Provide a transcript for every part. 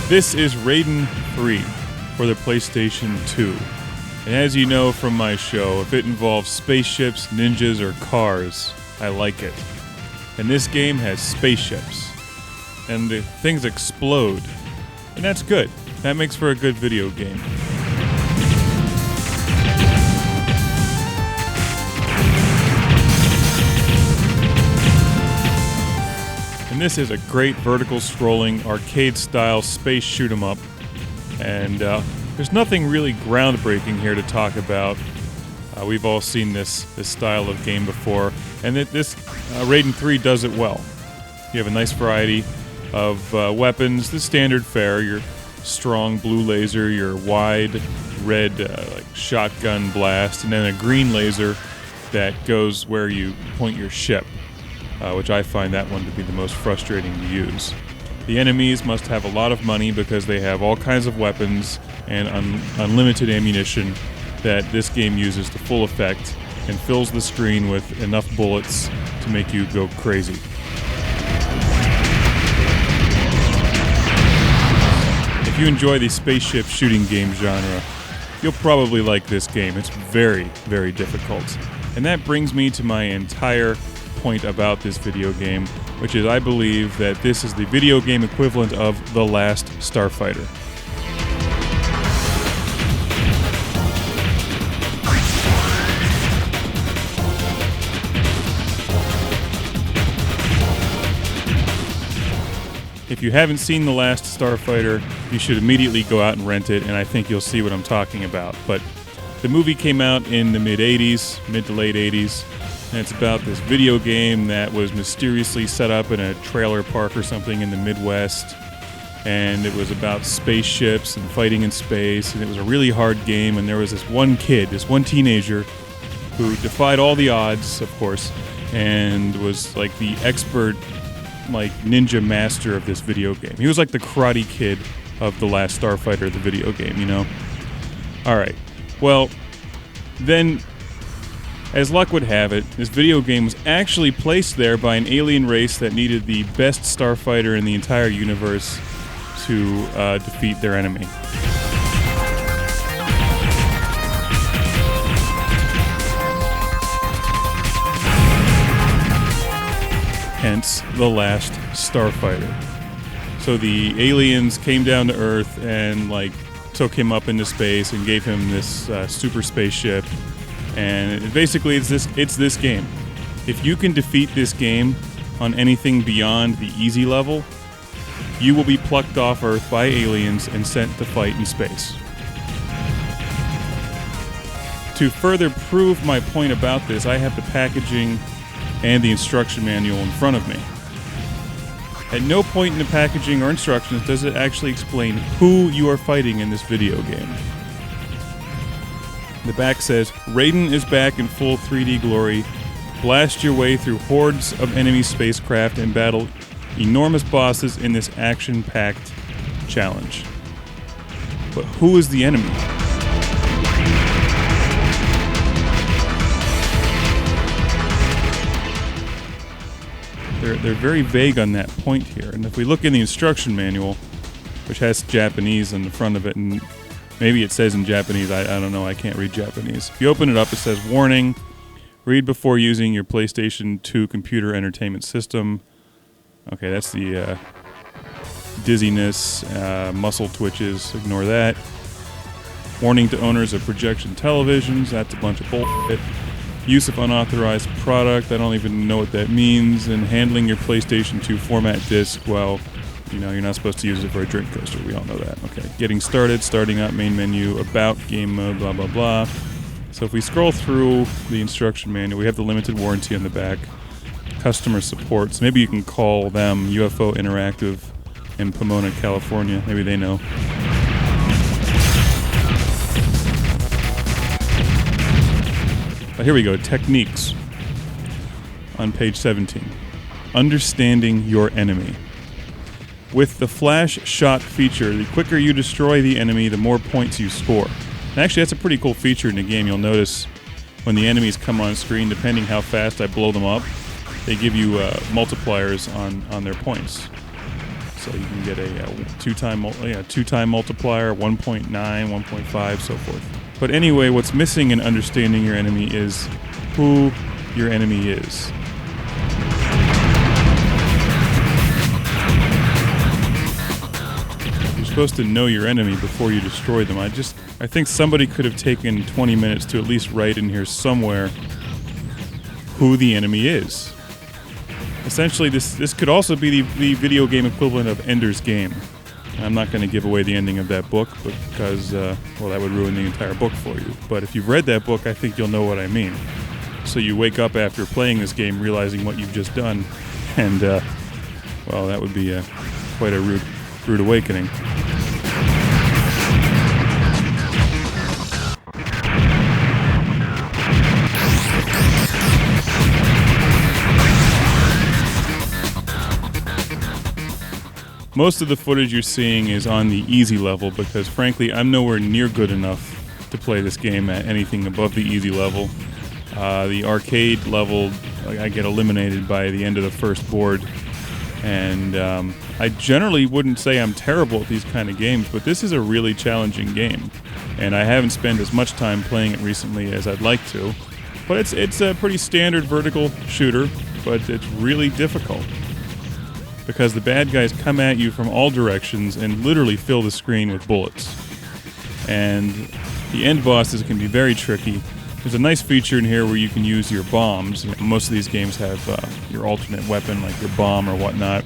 This is Raiden III for the PlayStation 2. And as you know from my show, if it involves spaceships, ninjas, or cars, I like it. And this game has spaceships. And the things explode. And that's good. That makes for a good video game. And this is a great vertical scrolling arcade-style space shoot-'em-up. And there's nothing really groundbreaking here to talk about. We've all seen this style of game before. And this Raiden 3 does it well. You have a nice variety of weapons. The standard fare, your strong blue laser, your wide red like shotgun blast, and then a green laser that goes where you point your ship. Which I find that one to be the most frustrating to use. The enemies must have a lot of money because they have all kinds of weapons and unlimited ammunition that this game uses to full effect and fills the screen with enough bullets to make you go crazy. If you enjoy the spaceship shooting game genre, you'll probably like this game. It's very, very difficult. And that brings me to my entire point about this video game, which is I believe that this is the video game equivalent of The Last Starfighter. If you haven't seen The Last Starfighter, you should immediately go out and rent it, and I think you'll see what I'm talking about. But the movie came out in the mid to late 80s. And it's about this video game that was mysteriously set up in a trailer park or something in the Midwest. And it was about spaceships and fighting in space. And it was a really hard game. And there was this one kid, this one teenager, who defied all the odds, of course, and was like the expert, like ninja master of this video game. He was like the Karate Kid of The Last Starfighter, the video game, you know? All right. Well, then, as luck would have it, this video game was actually placed there by an alien race that needed the best starfighter in the entire universe to defeat their enemy. Hence, The Last Starfighter. So the aliens came down to Earth and took him up into space and gave him this super spaceship. And basically, it's this game. If you can defeat this game on anything beyond the easy level, you will be plucked off Earth by aliens and sent to fight in space. To further prove my point about this, I have the packaging and the instruction manual in front of me. At no point in the packaging or instructions does it actually explain who you are fighting in this video game. The back says, Raiden is back in full 3D glory. Blast your way through hordes of enemy spacecraft and battle enormous bosses in this action-packed challenge. But who is the enemy? They're very vague on that point here. And if we look in the instruction manual, which has Japanese on the front of it, and maybe it says in Japanese, I don't know, I can't read Japanese. If you open it up, it says, warning, read before using your PlayStation 2 computer entertainment system. Okay, that's the dizziness, muscle twitches, ignore that. Warning to owners of projection televisions, that's a bunch of bullshit. Use of unauthorized product, I don't even know what that means. And handling your PlayStation 2 format disc, well, you know, you're not supposed to use it for a drink coaster. We all know that. Okay, getting started, starting up, main menu, about, game mode, blah, blah, blah. So if we scroll through the instruction manual, we have the limited warranty on the back, customer support. So maybe you can call them, UFO Interactive in Pomona, California. Maybe they know. But here we go, techniques. On page 17. Understanding your enemy. With the flash shot feature, the quicker you destroy the enemy, the more points you score. And actually, that's a pretty cool feature in the game. You'll notice when the enemies come on screen, depending how fast I blow them up, they give you multipliers on their points. So you can get a two-time multiplier, 1.9, 1.5, so forth. But anyway, what's missing in understanding your enemy is who your enemy is. You're supposed to know your enemy before you destroy them. I think somebody could have taken 20 minutes to at least write in here somewhere who the enemy is. Essentially, this could also be the video game equivalent of Ender's Game. I'm not going to give away the ending of that book because, that would ruin the entire book for you. But if you've read that book, I think you'll know what I mean. So you wake up after playing this game realizing what you've just done, and, that would be quite a rude awakening. Most of the footage you're seeing is on the easy level because, frankly, I'm nowhere near good enough to play this game at anything above the easy level. The arcade level, I get eliminated by the end of the first board. And I generally wouldn't say I'm terrible at these kind of games, but this is a really challenging game. And I haven't spent as much time playing it recently as I'd like to. But it's a pretty standard vertical shooter, but it's really difficult, because the bad guys come at you from all directions and literally fill the screen with bullets. And the end bosses can be very tricky. There's a nice feature in here where you can use your bombs. Most of these games have your alternate weapon, like your bomb or whatnot.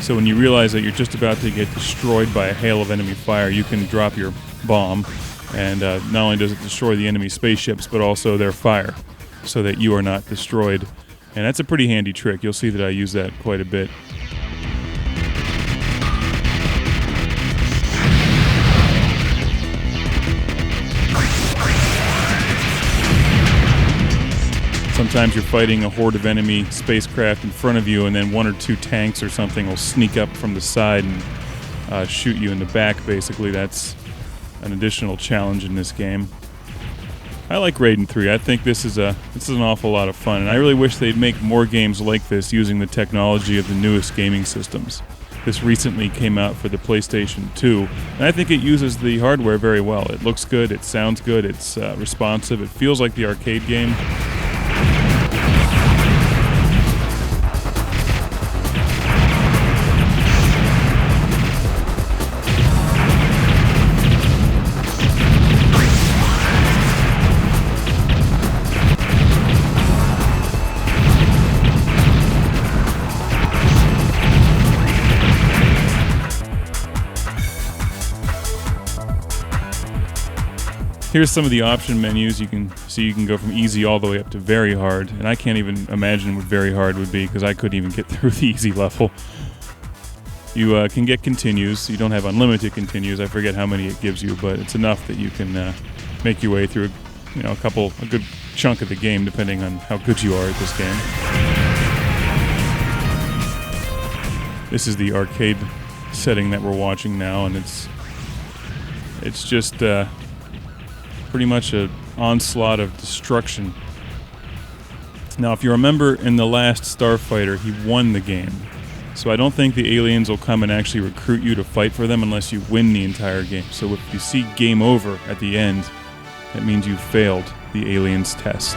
So when you realize that you're just about to get destroyed by a hail of enemy fire, you can drop your bomb, and not only does it destroy the enemy spaceships, but also their fire, so that you are not destroyed. And that's a pretty handy trick. You'll see that I use that quite a bit. Sometimes you're fighting a horde of enemy spacecraft in front of you, and then one or two tanks or something will sneak up from the side and shoot you in the back, basically. That's an additional challenge in this game. I like Raiden III. I think this is an awful lot of fun, and I really wish they'd make more games like this using the technology of the newest gaming systems. This recently came out for the PlayStation 2, and I think it uses the hardware very well. It looks good, it sounds good, it's responsive, it feels like the arcade game. Here's some of the option menus. You can see you can go from easy all the way up to very hard, and I can't even imagine what very hard would be because I couldn't even get through the easy level. You can get continues. You don't have unlimited continues. I forget how many it gives you, but it's enough that you can make your way through a good chunk of the game, depending on how good you are at this game. This is the arcade setting that we're watching now, and it's just pretty much an onslaught of destruction. Now, if you remember in the last Starfighter, he won the game. So I don't think the aliens will come and actually recruit you to fight for them unless you win the entire game. So if you see game over at the end, that means you failed the aliens test.